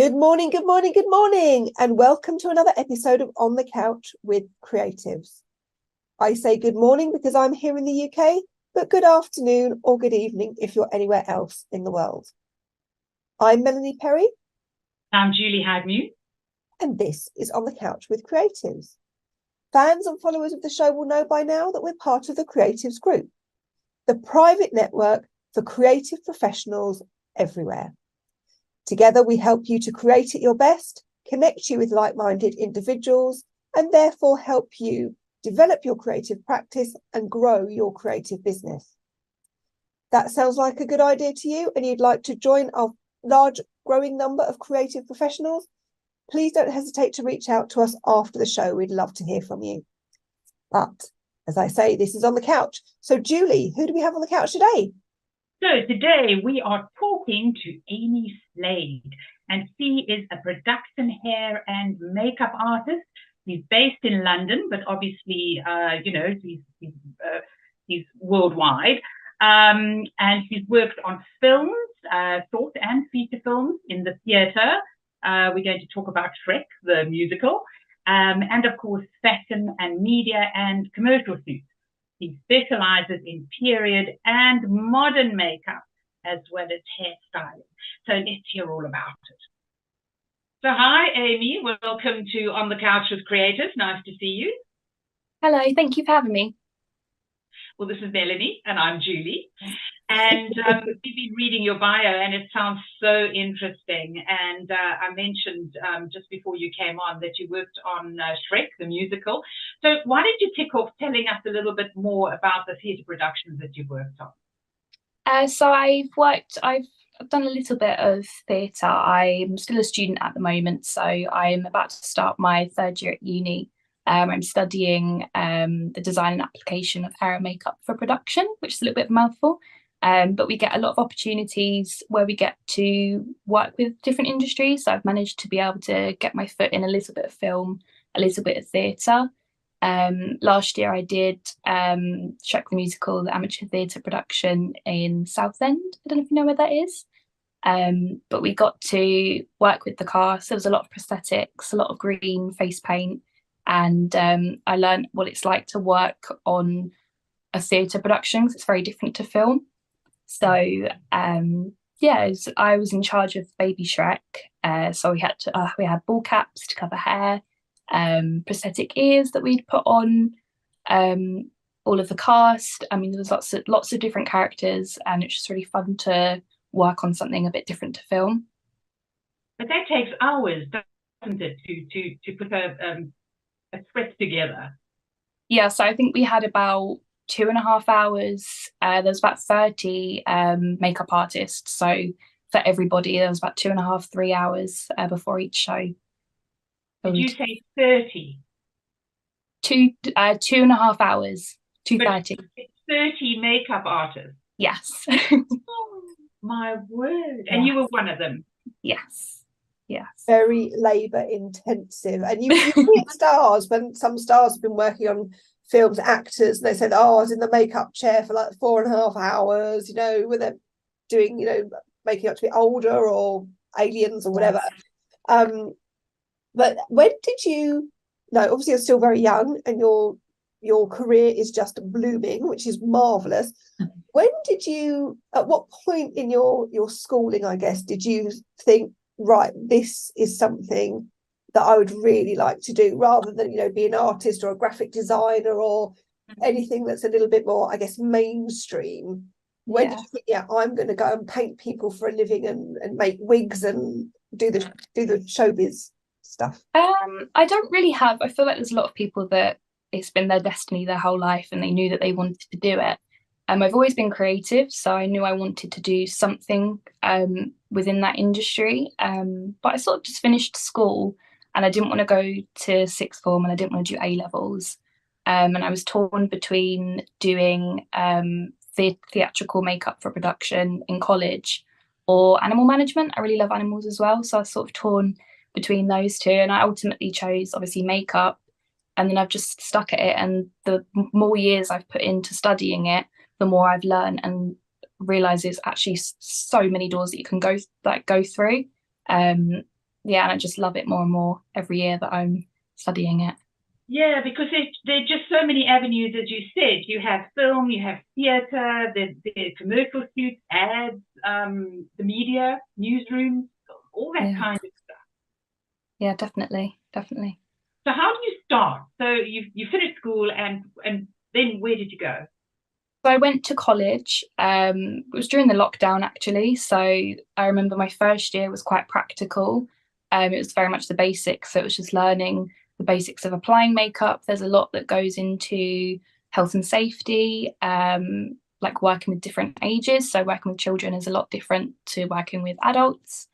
Good morning, good morning, good morning, and welcome to another episode of On the Couch with Creatives. I say good morning because I'm here in the UK, but good afternoon or good evening if you're anywhere else in the world. I'm Melanie Perry. I'm Julie Hagnew. And this is On the Couch with Creatives. Fans and followers of the show will know by now that we're part of the Creatives Group, the private network for creative professionals everywhere. Together, we help you to create at your best, connect you with like-minded individuals, and therefore help you develop your creative practice and grow your creative business. That sounds like a good idea to you, and you'd like to join our large growing number of creative professionals? Please don't hesitate to reach out to us after the show. We'd love to hear from you. But as I say, this is On the Couch. So Julie, who do we have on the couch today? So today we are talking to Amy Slade, and she is a production hair and makeup artist. She's based in London, but obviously, she's worldwide. And she's worked on films, short and feature films in the theatre. We're going to talk about Shrek, the musical, and of course, fashion and media and commercial shoots. He specialises in period and modern makeup, as well as hairstyling. So let's hear all about it. So hi, Amy. Welcome to On the Couch with Creators. Nice to see you. Hello, thank you for having me. Well, this is Melanie, and I'm Julie. And we've been reading your bio, and it sounds so interesting. And I mentioned just before you came on that you worked on Shrek, the musical. So why don't you kick off telling us a little bit more about the theatre productions that you've worked on? So I've done a little bit of theatre. I'm still a student at the moment, so I'm about to start my third year at uni. I'm studying the design and application of hair and makeup for production, which is a little bit of a mouthful. But we get a lot of opportunities where we get to work with different industries. So I've managed to be able to get my foot in a little bit of film, a little bit of theatre. Last year I did Shrek the musical, the amateur theatre production in Southend. I don't know if you know where that is. But we got to work with the cast. There was a lot of prosthetics, a lot of green face paint. And I learned what it's like to work on a theatre production because it's very different to film. So I was in charge of Baby Shrek. So we had ball caps to cover hair, prosthetic ears that we'd put on, all of the cast. I mean, there was lots of different characters, and it's just really fun to work on something a bit different to film. But that takes hours, doesn't it, to put a script together? Yeah, so I think we had about 2.5 hours. There was about 30 makeup artists, so for everybody there was about 2.5, 3 hours before each show. Did you say 30? 2.5 hours, 2:30. 30 makeup artists? Yes. Oh, my word. And you were one of them? Yes. Very labour intensive. And you meet stars when some stars have been working on films, actors, and they said, I was in the makeup chair for like 4.5 hours, when they're doing, making up to be older or aliens or whatever. Yes. But when did you, obviously you're still very young and your career is just blooming, which is marvellous. When did you, at what point in your schooling, I guess, did you think, right, this is something that I would really like to do, rather than, be an artist or a graphic designer or anything that's a little bit more, I guess, mainstream? When did you think, I'm going to go and paint people for a living and make wigs and do the showbiz stuff? I don't really have. I feel like there's a lot of people that it's been their destiny their whole life and they knew that they wanted to do it. I've always been creative, so I knew I wanted to do something within that industry. But I sort of just finished school and I didn't want to go to sixth form and I didn't want to do A-levels. And I was torn between doing theatrical makeup for production in college or animal management. I really love animals as well. So I was sort of torn between those two. And I ultimately chose, obviously, makeup. And then I've just stuck at it. And the more years I've put into studying it, the more I've learned and realised there's actually so many doors that you can go through. yeah, and I just love it more and more every year that I'm studying it. Yeah, because there are just so many avenues, as you said. You have film, you have theatre, the commercial shoots, ads, the media, newsrooms, all that kind of stuff. Yeah, definitely. So how do you start? So you finished school, and then where did you go? So I went to college. It was during the lockdown, actually. So I remember my first year was quite practical. It was very much the basics. So it was just learning the basics of applying makeup. There's a lot that goes into health and safety, like working with different ages. So working with children is a lot different to working with adults.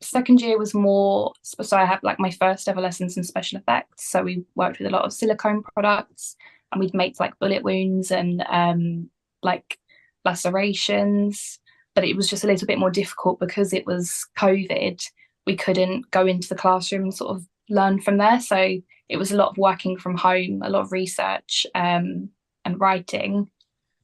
Second year was more, so I had like my first ever lessons in special effects. So we worked with a lot of silicone products, and we'd make like bullet wounds and like lacerations. But it was just a little bit more difficult because it was COVID. We couldn't go into the classroom and sort of learn from there. So it was a lot of working from home, a lot of research and writing.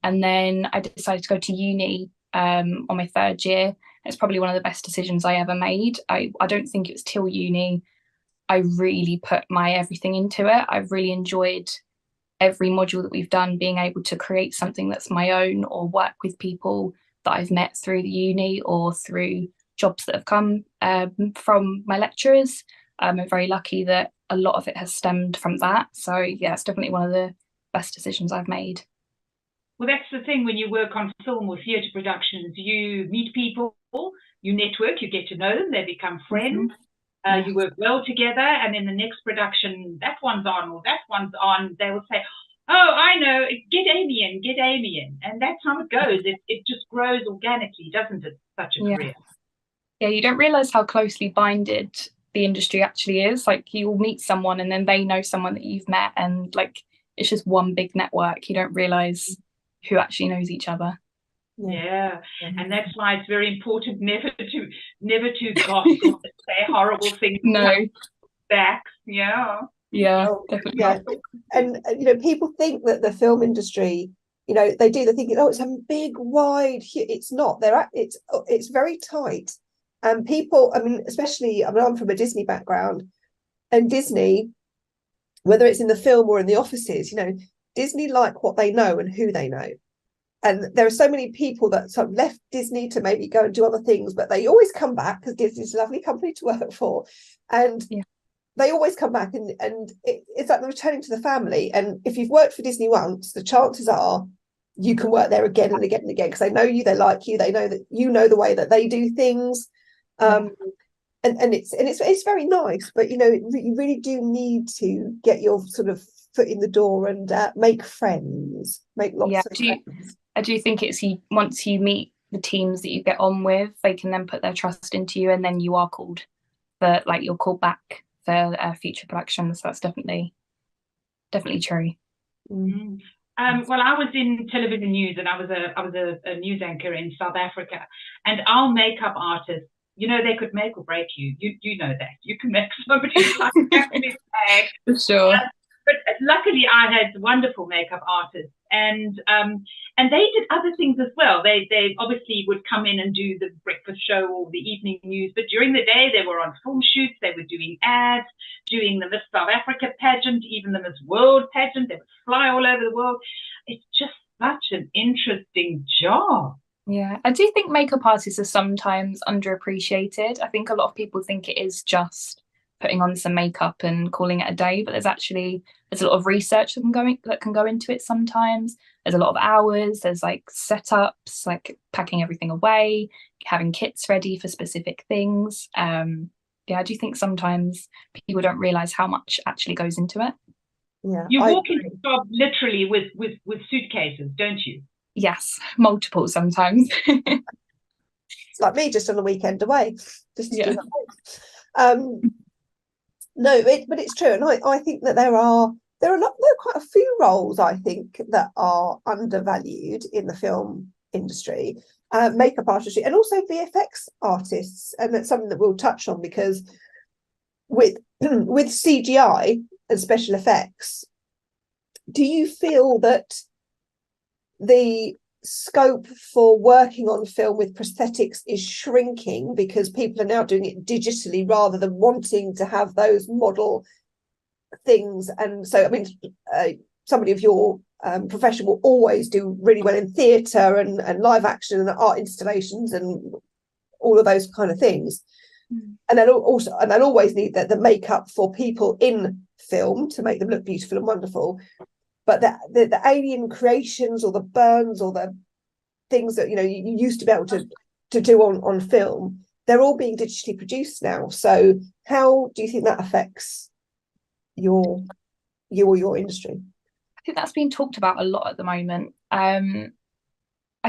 And then I decided to go to uni on my third year. It's probably one of the best decisions I ever made. I don't think it was till uni I really put my everything into it. I've really enjoyed every module that we've done, being able to create something that's my own or work with people that I've met through the uni or through jobs that have come from my lecturers. I'm very lucky that a lot of it has stemmed from that. So yeah, it's definitely one of the best decisions I've made. Well, that's the thing when you work on film or theatre productions, you meet people, you network, you get to know them, they become friends, you work well together, and in the next production, that one's on or that one's on, they will say, oh, I know, get Amy in. And that's how it goes. It just grows organically, doesn't it? Such a career. Yeah, you don't realise how closely binded the industry actually is. Like you'll meet someone and then they know someone that you've met, and like it's just one big network. You don't realise who actually knows each other. Yeah. And that's why it's very important never to gossip or say horrible things. No. Backs. Yeah. Definitely. Yeah. And people think that the film industry, they're thinking, oh, it's a big, wide. It's not. It's very tight. And people, especially, I'm from a Disney background, and Disney, whether it's in the film or in the offices, Disney like what they know and who they know. And there are so many people that sort of left Disney to maybe go and do other things, but they always come back because Disney's a lovely company to work for. And they always come back, and it's like they're returning to the family. And if you've worked for Disney once, the chances are you can work there again and again and again, because they know you, they like you, they know that you know the way that they do things. And it's very nice, but you really do need to get your sort of foot in the door and make friends, make lots of friends. I do think it's once you meet the teams that you get on with, they can then put their trust into you, and then you are called you're called back for future productions. So that's definitely true. Mm-hmm. Well, I was in television news, and I was a news anchor in South Africa, and our makeup artists, they could make or break you. You know that. You can make somebody like that. For sure. But luckily, I had wonderful makeup artists, and they did other things as well. They obviously would come in and do the breakfast show or the evening news, but during the day they were on film shoots. They were doing ads, doing the Miss South Africa pageant, even the Miss World pageant. They would fly all over the world. It's just such an interesting job. Yeah, I do think makeup artists are sometimes underappreciated. I think a lot of people think it is just putting on some makeup and calling it a day, but there's a lot of research that can go into it sometimes. There's a lot of hours, there's like setups, like packing everything away, having kits ready for specific things. I do think sometimes people don't realise how much actually goes into it. Yeah, you walk into the job literally with suitcases, don't you? Yes, multiple sometimes. It's like me just on a weekend away, just to do that. No, but it's true, and I think that there are quite a few roles I think that are undervalued in the film industry, makeup artistry, and also VFX artists, and that's something that we'll touch on, because with CGI and special effects, do you feel that the scope for working on film with prosthetics is shrinking because people are now doing it digitally rather than wanting to have those model things. And so, I mean, somebody of your profession will always do really well in theatre and live action and art installations and all of those kind of things. And they'll always need the makeup for people in film to make them look beautiful and wonderful. But the alien creations or the burns or the things that, you know, you used to be able to do on film, they're all being digitally produced now. So how do you think that affects you or your industry? I think that's being talked about a lot at the moment. I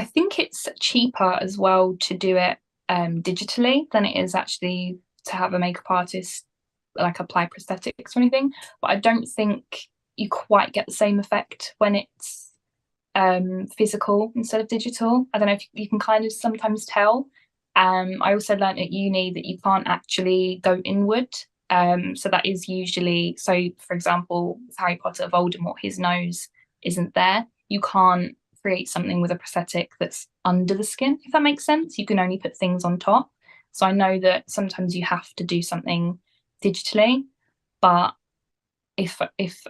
think it's cheaper as well to do it digitally than it is actually to have a makeup artist like apply prosthetics or anything. But I don't think you quite get the same effect when it's physical instead of digital. I don't know if you can kind of sometimes tell. I also learned at uni that you can't actually go inward. So that is usually, so for example, with Harry Potter, Voldemort, his nose isn't there. You can't create something with a prosthetic that's under the skin, if that makes sense. You can only put things on top. So I know that sometimes you have to do something digitally, but if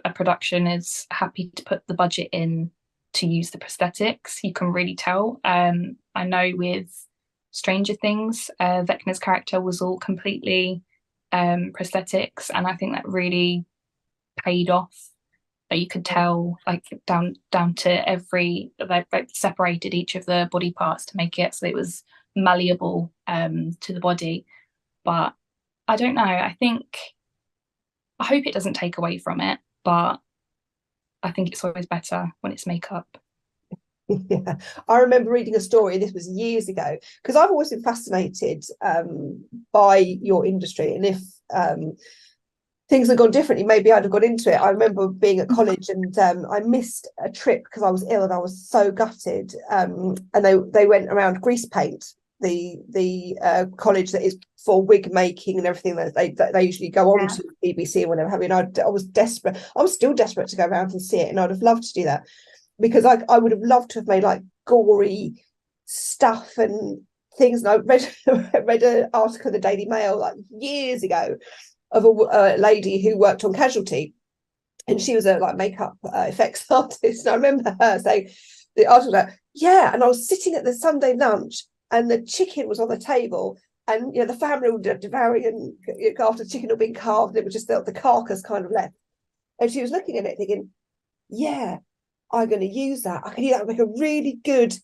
a production is happy to put the budget in to use the prosthetics, you can really tell. I know with Stranger Things, Vecna's character was all completely prosthetics, and I think that really paid off. That you could tell, like down to every, like separated each of the body parts to make it so it was malleable to the body. But I don't know. I hope it doesn't take away from it, but I think it's always better when it's makeup. Yeah, I remember reading a story, this was years ago, because I've always been fascinated by your industry, and if things had gone differently, maybe I'd have got into it. I remember being at college and I missed a trip because I was ill and I was so gutted, and they went around Grease Paint, the college that is for wig making and everything that they usually go on to BBC and whatever. I mean, I was desperate. I was still desperate to go around and see it, and I'd have loved to do that, because I would have loved to have made like gory stuff and things. And I read an article in the Daily Mail like years ago of a lady who worked on Casualty, and she was a like makeup effects artist. And I remember her saying, the article, and I was sitting at the Sunday lunch, and the chicken was on the table, and the family were devouring, and after the chicken had been carved, it was just the carcass kind of left. And she was looking at it thinking, I'm going to use that. I can use that to make a really good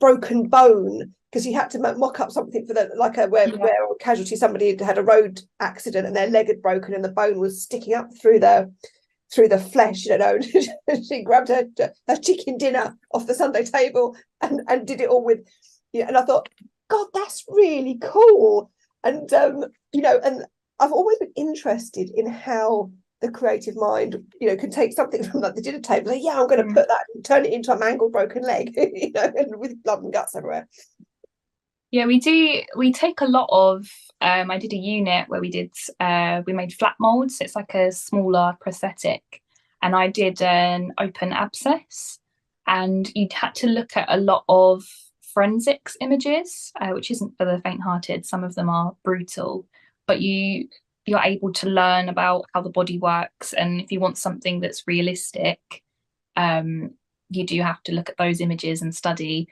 broken bone, because you had to mock up something for where on Casualty somebody had a road accident and their leg had broken and the bone was sticking up through the flesh, She grabbed her chicken dinner off the Sunday table and did it all with, and I thought, God, that's really cool. And and I've always been interested in how the creative mind, can take something from like the dinner table, I'm going to put that and turn it into a mangled broken leg, and with blood and guts everywhere. Yeah, we do. We take a lot of. I did a unit where we made flat molds. It's like a smaller prosthetic, and I did an open abscess, and you'd had to look at a lot of forensics images, which isn't for the faint-hearted. Some of them are brutal, but you're able to learn about how the body works, and if you want something that's realistic, you do have to look at those images and study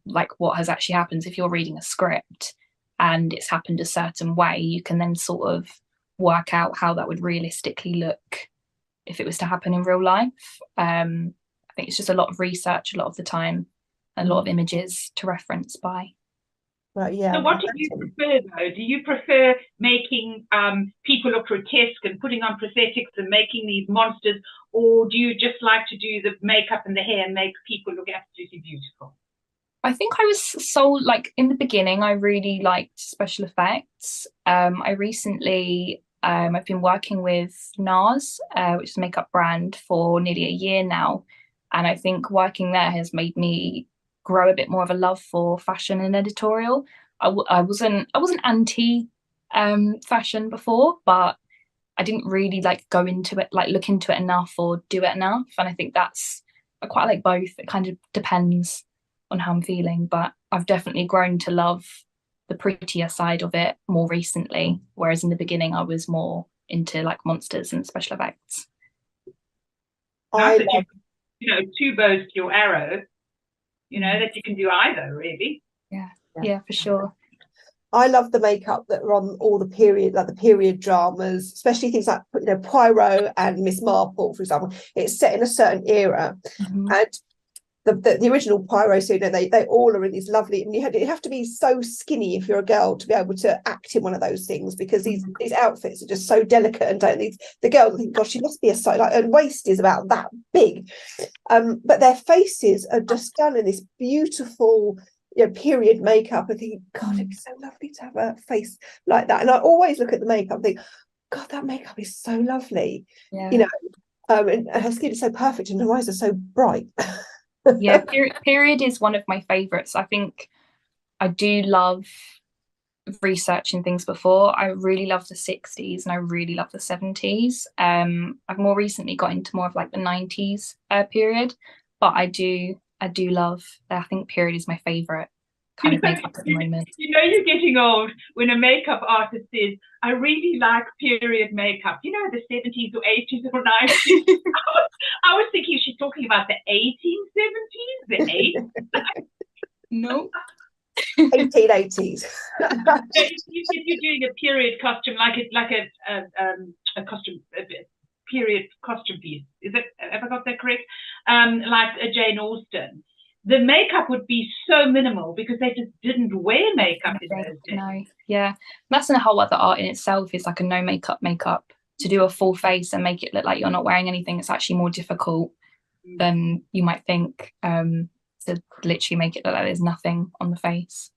like what has actually happened. If you're reading a script and it's happened a certain way, you can then sort of work out how that would realistically look if it was to happen in real life. I think it's just a lot of research a lot of the time, a lot of images to reference by. Right, yeah. So what do you prefer, though? Do you prefer making people look grotesque and putting on prosthetics and making these monsters, or do you just like to do the makeup and the hair and make people look absolutely beautiful? I think I was so, in the beginning, I really liked special effects. I recently, I've been working with NARS, which is a makeup brand, for nearly a year now. And I think working there has made me grow a bit more of a love for fashion and editorial. I wasn't anti fashion before, but I didn't really go into it, look into it enough or do it enough. And I think that's quite like both. It kind of depends on how I'm feeling, but I've definitely grown to love the prettier side of it more recently, whereas in the beginning I was more into like monsters and special effects. I love, two bows to your arrow, that you can do either, really. Yeah, for sure. I love the makeup that are on all the period dramas, especially things like Poirot and Miss Marple, for example. It's set in a certain era, and the original Poirot series, they all are in these lovely, and you have to be so skinny if you're a girl to be able to act in one of those things, because these outfits are just so delicate, and the girls think, gosh, she must be her waist is about that big, but their faces are just done in this beautiful period makeup. I think, God, it'd be so lovely to have a face like that. And I always look at the makeup and think, God, that makeup is so lovely. And her skin is so perfect and her eyes are so bright. Yeah, period is one of my favorites. I think I do love researching things before. I really love the 60s and I really love the 70s. I've more recently got into more of like the 90s period, but I do love, I think period is my favorite kind of makeup at the moment. You're getting old when a makeup artist says, I really like period makeup. The 70s or 80s or 90s. I was thinking she's talking about the 1870s, the 80s. No. 1880s. You're doing a period costume, like a costume, period costume piece. Have I got that correct? Like a Jane Austen. The makeup would be so minimal because they just didn't wear makeup in those days. No, yeah, that's a whole other art in itself. Is like a no makeup. To do a full face and make it look like you're not wearing anything, it's actually more difficult than you might think. To literally make it look like there's nothing on the face.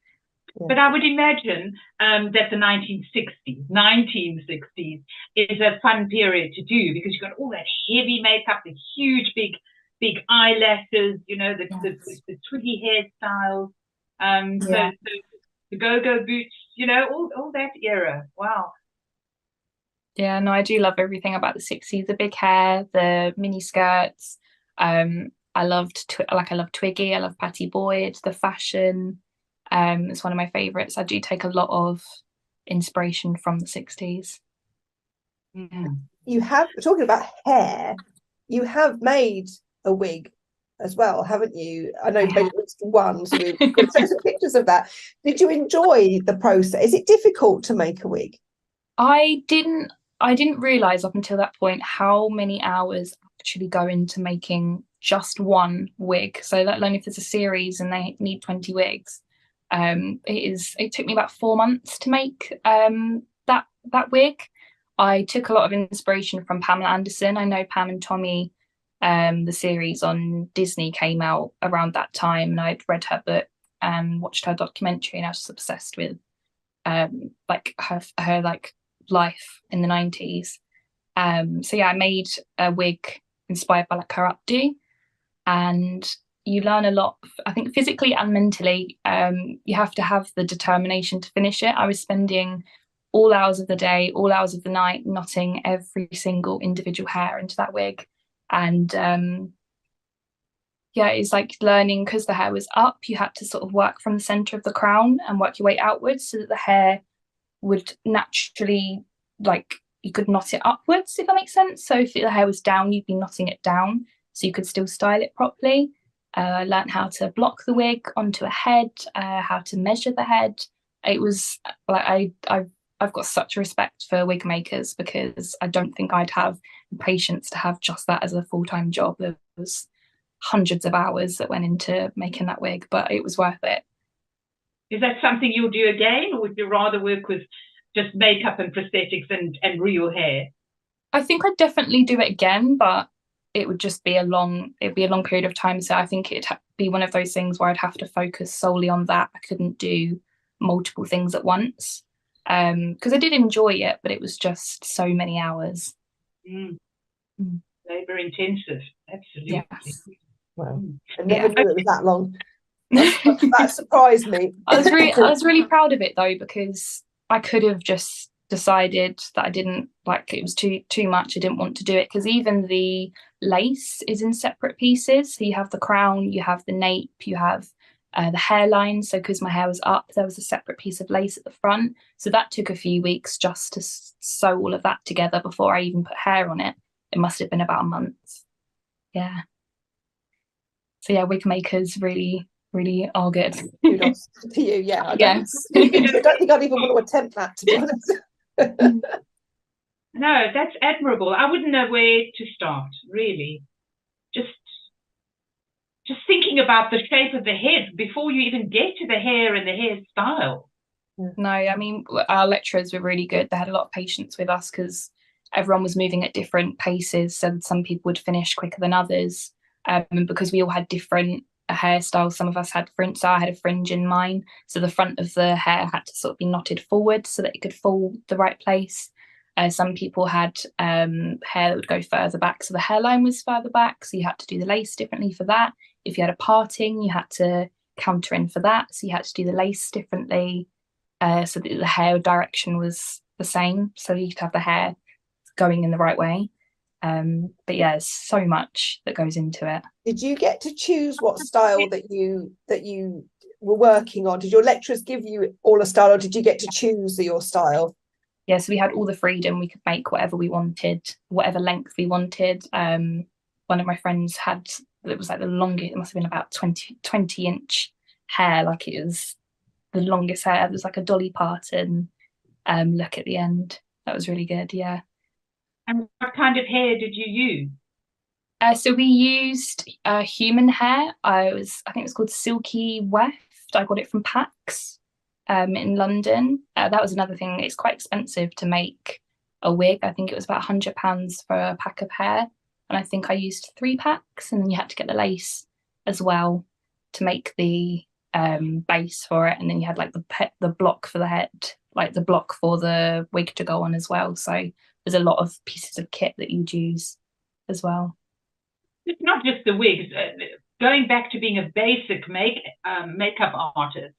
But I would imagine that the 1960s is a fun period to do, because you've got all that heavy makeup, the huge big eyelashes, the twiggy hairstyles, so the go-go boots, all that era. Wow. Yeah, no, I do love everything about the 60s, the big hair, the mini skirts. I love Twiggy, I love Patty Boyd, the fashion. It's one of my favorites. I do take a lot of inspiration from the 60s. You have, talking about hair, you have made a wig as well, haven't you? I know you've made at least one, so we've got to take some pictures of that. Did you enjoy the process? Is it difficult to make a wig? I didn't realise up until that point how many hours actually go into making just one wig. So that only if there's a series and they need 20 wigs. It took me about 4 months to make that wig. I took a lot of inspiration from Pamela Anderson. I know Pam and Tommy, the series on Disney came out around that time, and I'd read her book and watched her documentary, and I was obsessed with like her like life in the 90s. So yeah, I made a wig inspired by like her updo, and you learn a lot, I think, physically and mentally. You have to have the determination to finish it. I was spending all hours of the day, all hours of the night, knotting every single individual hair into that wig. And it's like learning, because the hair was up, you had to sort of work from the centre of the crown and work your way outwards so that the hair would naturally, like, you could knot it upwards, if that makes sense. So if the hair was down, you'd be knotting it down so you could still style it properly. I learned how to block the wig onto a head, how to measure the head. It was like I've got such respect for wig makers, because I don't think I'd have the patience to have just that as a full-time job. There was hundreds of hours that went into making that wig, but it was worth it. Is that something you'll do again, or would you rather work with just makeup and prosthetics and real hair? I think I'd definitely do it again, but it would just be a long period of time. So I think it'd be one of those things where I'd have to focus solely on that. I couldn't do multiple things at once, because I did enjoy it, but it was just so many hours. Labour intensive, absolutely. Yes. Wow. I never knew it was that long. That surprised me. I was really proud of it though, because I could have just decided that I didn't like, it was too much. I didn't want to do it, because even the lace is in separate pieces. So you have the crown, you have the nape, you have the hairline. So because my hair was up, there was a separate piece of lace at the front. So that took a few weeks just to sew all of that together before I even put hair on it. It must have been about a month. Yeah. So yeah, wig makers really are good. Kudos to you. Yeah, I don't think I'd even want to attempt that, to be honest. No, that's admirable. I wouldn't know where to start, really. Just thinking about the shape of the head before you even get to the hair and the hairstyle. No, I mean, our lecturers were really good. They had a lot of patience with us because everyone was moving at different paces. So some people would finish quicker than others. Because we all had different hairstyles. Some of us had fringe. So I had a fringe in mine. So the front of the hair had to sort of be knotted forward so that it could fall the right place. Some people had hair that would go further back, so the hairline was further back, so you had to do the lace differently for that. If you had a parting, you had to counter in for that, so you had to do the lace differently, so that the hair direction was the same, so you could have the hair going in the right way. But yeah, there's so much that goes into it. Did you get to choose what style that you were working on? Did your lecturers give you all a style, or did you get to choose your style? Yeah, so we had all the freedom. We could make whatever we wanted, whatever length we wanted. One of my friends had, it was like the longest, it must have been about 20-inch hair, like it was the longest hair. It was like a Dolly Parton look at the end. That was really good, yeah. And what kind of hair did you use? So we used human hair. I think it was called Silky Weft. I got it from PAX. In London. That was another thing. It's quite expensive to make a wig. I think it was about £100 for a pack of hair, and I think I used 3 packs, and then you had to get the lace as well to make the base for it, and then you had like the block for the head, like the block for the wig to go on as well. So there's a lot of pieces of kit that you'd use as well. It's not just the wigs. Going back to being a basic makeup artist,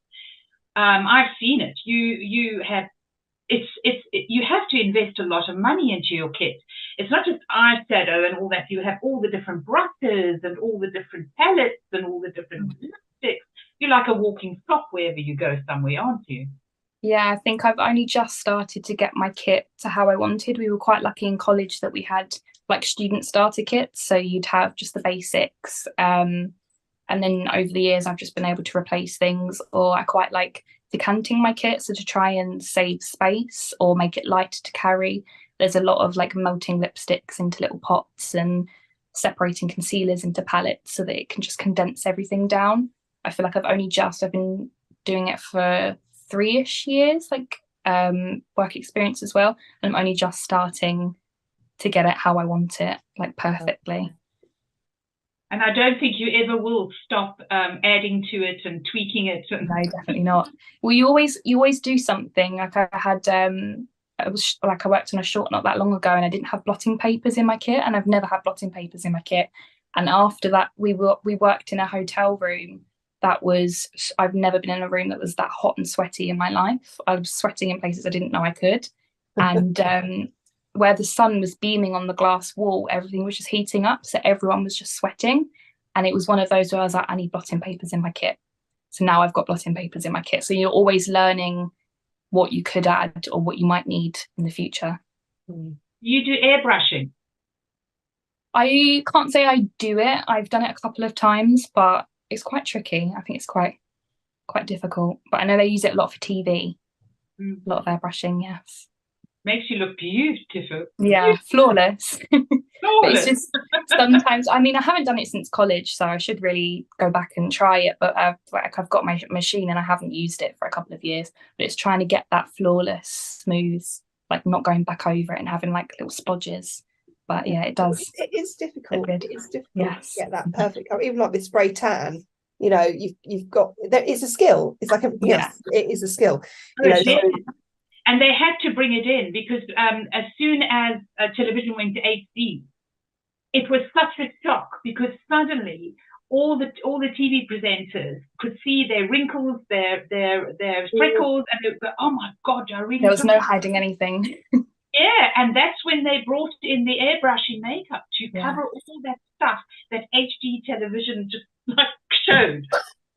I've seen it. You have to invest a lot of money into your kit. It's not just eyeshadow and all that. You have all the different brushes and all the different palettes and all the different lipsticks. You're like a walking shop wherever you go somewhere, aren't you? Yeah, I think I've only just started to get my kit to how I wanted. We were quite lucky in college that we had like student starter kits, so you'd have just the basics. And then over the years, I've just been able to replace things, or I quite like decanting my kit, so to try and save space or make it light to carry. There's a lot of like melting lipsticks into little pots and separating concealers into palettes so that it can just condense everything down. I feel like I've been doing it for 3-ish years, like work experience as well. And I'm only just starting to get it how I want it, like perfectly. And I don't think you ever will stop adding to it and tweaking it. No, definitely not. Well, you always do something. Like I had, I worked on a short not that long ago, and I didn't have blotting papers in my kit, and I've never had blotting papers in my kit. And after that, we worked in a hotel room I've never been in a room that was that hot and sweaty in my life. I was sweating in places I didn't know I could, and where the sun was beaming on the glass wall, everything was just heating up, so everyone was just sweating. And it was one of those where I was like, I need blotting papers in my kit. So now I've got blotting papers in my kit. So you're always learning what you could add or what you might need in the future. You do airbrushing? I can't say I do it. I've done it a couple of times, but it's quite tricky. I think it's quite difficult. But I know they use it a lot for TV. A lot of airbrushing, yes. Makes you look beautiful. Yeah, flawless. Flawless. It's just sometimes, I mean, I haven't done it since college, so I should really go back and try it. But I've got my machine and I haven't used it for a couple of years. But it's trying to get that flawless, smooth, like not going back over it and having like little splodges. But yeah, it does. It is difficult. It's difficult yes. to get that perfect. Even like with spray tan, you know, you've got, there is a skill. It's like everything else. It is a skill. You know, so, and they had to bring it in because as soon as television went to HD, it was such a shock because suddenly all the TV presenters could see their wrinkles, their freckles, and they would go, "Oh my God, I really." There was no hiding anything. Yeah, and that's when they brought in the airbrushing makeup to cover all that stuff that HD television just like showed.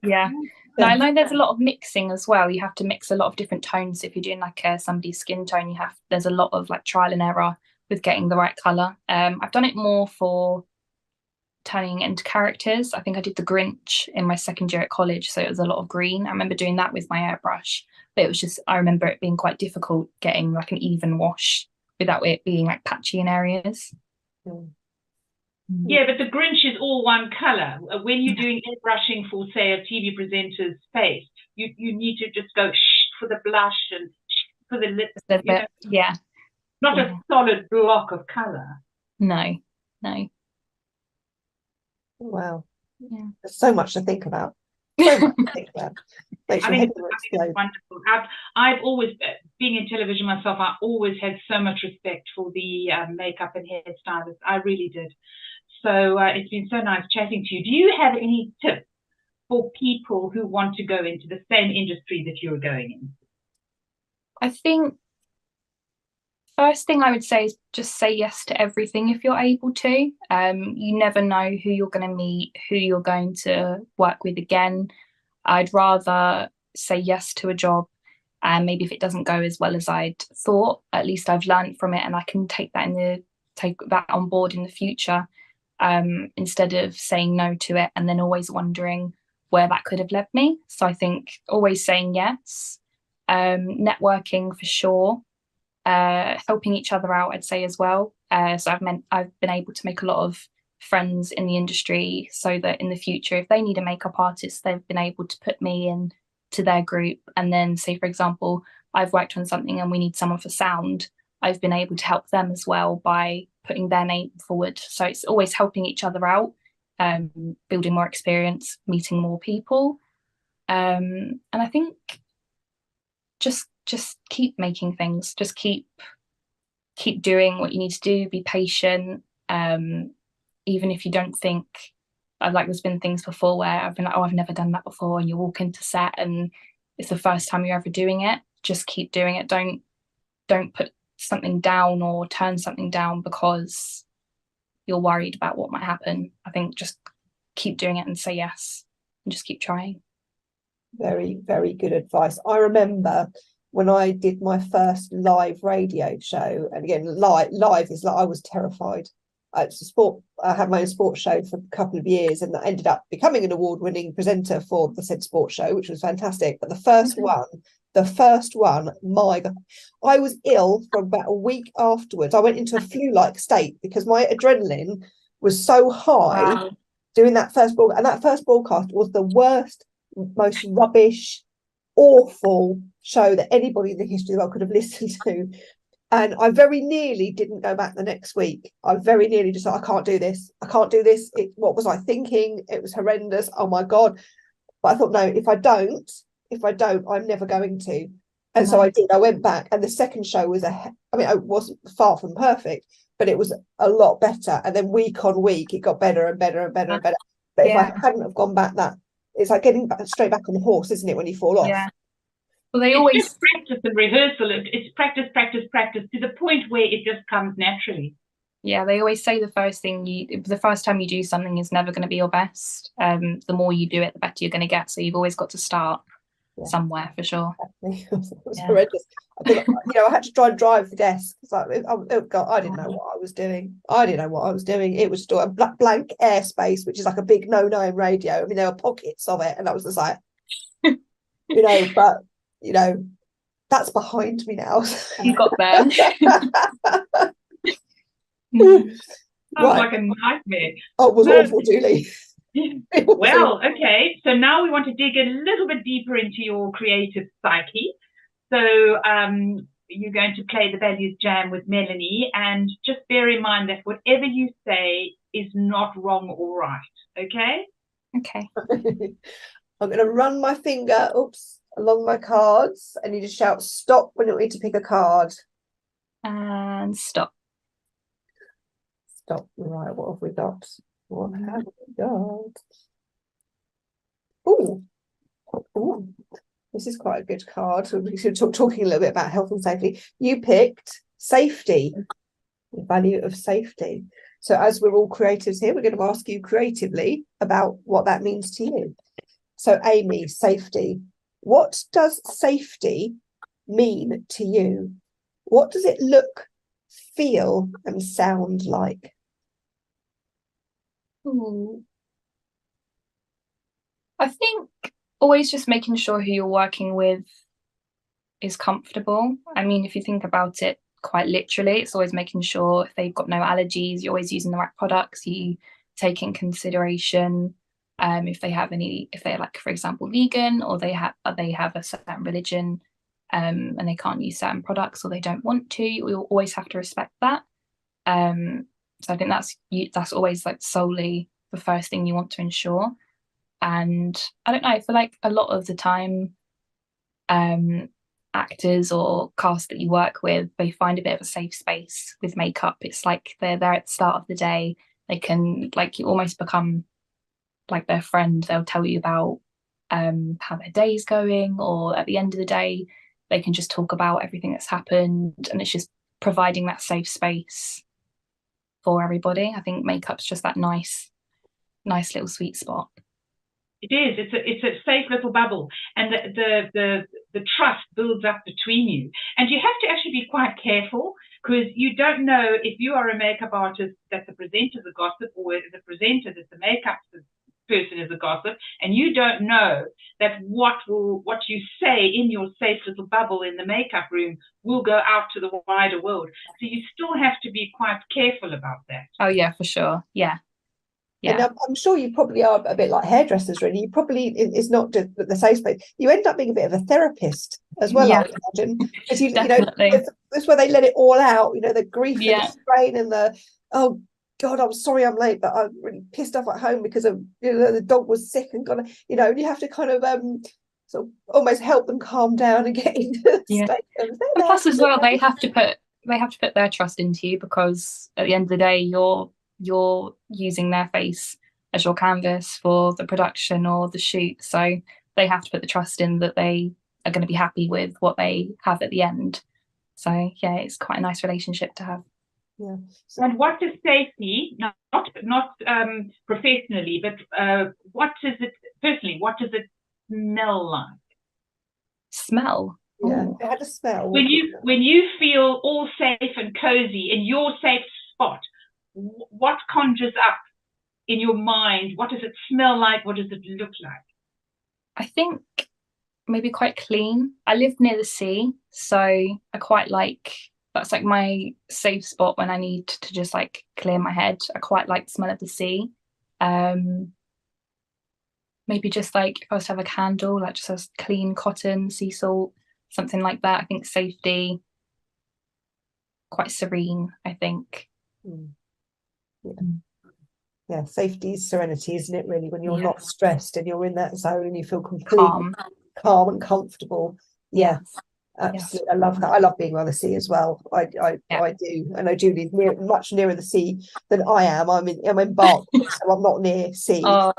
Yeah. No, I know there's a lot of mixing as well. You have to mix a lot of different tones. If you're doing like somebody's skin tone, there's a lot of like trial and error with getting the right colour. I've done it more for turning into characters. I think I did the Grinch in my second year at college, so it was a lot of green. I remember doing that with my airbrush, but it was just, I remember it being quite difficult getting like an even wash without it being like patchy in areas. Yeah, but the Grinch is all one colour. When you're doing airbrushing for, say, a TV presenter's face, you need to just go for the blush and for the lips. Yeah. Not a solid block of colour. No. Wow. Yeah. There's so much to think about. So much to think about. I think it's wonderful. I've always, being in television myself, I always had so much respect for the makeup and hairstylists. I really did. So it's been so nice chatting to you. Do you have any tips for people who want to go into the same industry that you're going in? I think first thing I would say is just say yes to everything if you're able to. You never know who you're going to meet, who you're going to work with again. I'd rather say yes to a job, and maybe if it doesn't go as well as I'd thought, at least I've learned from it and I can take that on board in the future, instead of saying no to it and then always wondering where that could have led me. So I think always saying yes, networking for sure. Helping each other out, I'd say as well. So I've been able to make a lot of friends in the industry, so that in the future, if they need a makeup artist, they've been able to put me in to their group. And then, say for example, I've worked on something and we need someone for sound, I've been able to help them as well by putting their name forward. So it's always helping each other out, building more experience, meeting more people, and I think just keep making things, just keep doing what you need to do, be patient, even if you don't think, like there's been things before where I've been like, oh, I've never done that before, and you walk into set and it's the first time you're ever doing it. Just keep doing it. Don't put something down or turn something down because you're worried about what might happen. I think just keep doing it and say yes and just keep trying. Very, very good advice. I remember when I did my first live radio show, and again, live is like, I was terrified. It's a sport. I had my own sports show for a couple of years, and I ended up becoming an award-winning presenter for the said sports show, which was fantastic. But the first one, my God, I was ill for about a week afterwards. I went into a flu-like state because my adrenaline was so high doing that first broadcast, and that first broadcast was the worst, most rubbish, awful show that anybody in the history of the world could have listened to. And I very nearly didn't go back the next week. I very nearly just thought, I can't do this. What was I thinking? It was horrendous. Oh my God. But I thought, no, if I don't, I'm never going to. And so I did. I went back, and the second show was it wasn't far from perfect, but it was a lot better. And then week on week, it got better and better and better and better. But if I hadn't have gone back, it's like getting straight back on the horse, isn't it, when you fall off? Yeah. Well, it's just practice and rehearsal. It's practice to the point where it just comes naturally. Yeah, they always say the first time you do something is never going to be your best. The more you do it, the better you're going to get. So you've always got to start somewhere for sure. It was horrendous. I had to try and drive the desk. It's like, oh God, I didn't know what I was doing. It was still a blank airspace, which is like a big no-no in radio. I mean, there were pockets of it, and I was just like, but that's behind me now. You got there. Sounds like a nightmare. Oh, it was awful, Julie. Well, okay. So now we want to dig a little bit deeper into your creative psyche. So you're going to play the Values Jam with Melanie, and just bear in mind that whatever you say is not wrong or right. Okay? Okay. I'm going to run my finger, along my cards, and you just shout stop when you want me to pick a card. And stop. Stop. Right, what have we got? Oh, this is quite a good card. We should talking a little bit about health and safety. You picked safety, the value of safety. So as we're all creatives here, we're going to ask you creatively about what that means to you. So Amy, safety. What does safety mean to you? What does it look, feel, and sound like? I think always just making sure who you're working with is comfortable. I mean, if you think about it quite literally, it's always making sure if they've got no allergies, you're always using the right products, you take in consideration if they're like, for example, vegan, or they have a certain religion and they can't use certain products, or they don't want to. We'll always have to respect that. So I think that's always like solely the first thing you want to ensure. And I don't know, I feel like a lot of the time actors or cast that you work with, they find a bit of a safe space with makeup. It's like they're there at the start of the day. They can, like, you almost become like their friend. They'll tell you about how their day's going, or at the end of the day they can just talk about everything that's happened, and it's just providing that safe space for everybody. I think makeup's just that nice little sweet spot. It is. It's a safe little bubble, and the trust builds up between you. And you have to actually be quite careful, because you don't know if you are a makeup artist that the presenter is a gossip, or the presenter that the makeup person is a gossip, and you don't know that what you say in your safe little bubble in the makeup room will go out to the wider world. So you still have to be quite careful about that. Oh yeah, for sure. Yeah. And I'm sure you probably are a bit like hairdressers, really. You probably, it's not just the safe space, you end up being a bit of a therapist as well, I would imagine. Because you know, that's where they let it all out, you know, the grief and the strain and the, oh God, I'm sorry I'm late, but I'm really pissed off at home because of, you know, the dog was sick and gone, you know, and you have to kind of sort of almost help them calm down and get into the state. And plus as well, they have to put their trust into you, because at the end of the day, you're using their face as your canvas for the production or the shoot, so they have to put the trust in that they are going to be happy with what they have at the end. So yeah, it's quite a nice relationship to have. Yeah. And what is safety, not professionally, but what is it personally? What does it smell like? Smell? Yeah, it had a smell. When you feel all safe and cozy in your safe spot, what conjures up in your mind? What does it smell like? What does it look like? I think maybe quite clean. I live near the sea, so I quite like, that's like my safe spot when I need to just like clear my head. I quite like the smell of the sea. Maybe just like if I was to have a candle, like just a clean cotton, sea salt, something like that. I think safety, quite serene, I think. Yeah, safety is serenity, isn't it, really, when you're not stressed and you're in that zone and you feel completely calm and comfortable. Absolutely. I love that. I love being by the sea as well. I do. I know Julie's much nearer the sea than I am. I'm in Bath, so I'm not near sea. But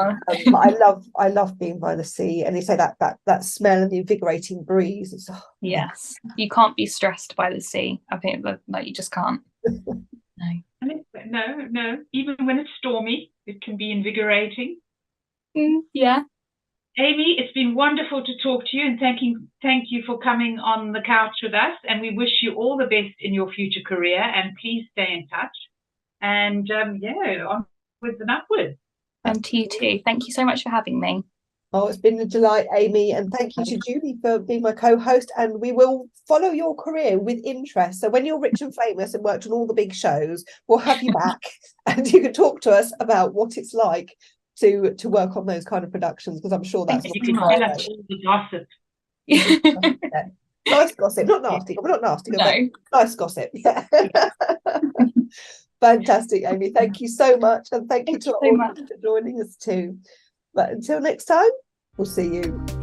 I love being by the sea, and they say that smell and the invigorating breeze. It's, yes, you can't be stressed by the sea. I think that you just can't. No. Even when it's stormy, it can be invigorating. Yeah. Amy, it's been wonderful to talk to you, and thank you for coming on the couch with us, and we wish you all the best in your future career, and please stay in touch, and onwards and upwards. And to you too. Thank you so much for having me. Oh, it's been a delight, Amy, and thank you to Julie for being my co-host, and we will follow your career with interest. So when you're rich and famous and worked on all the big shows, we'll have you back and you can talk to us about what it's like to work on those kind of productions, because I'm sure that's you can tell us all the gossip. Nice gossip, not nasty. We're not nasty, no. Nice gossip. Yeah. Fantastic, Amy. Thank you so much, and thank you to all for joining us too. But until next time, we'll see you.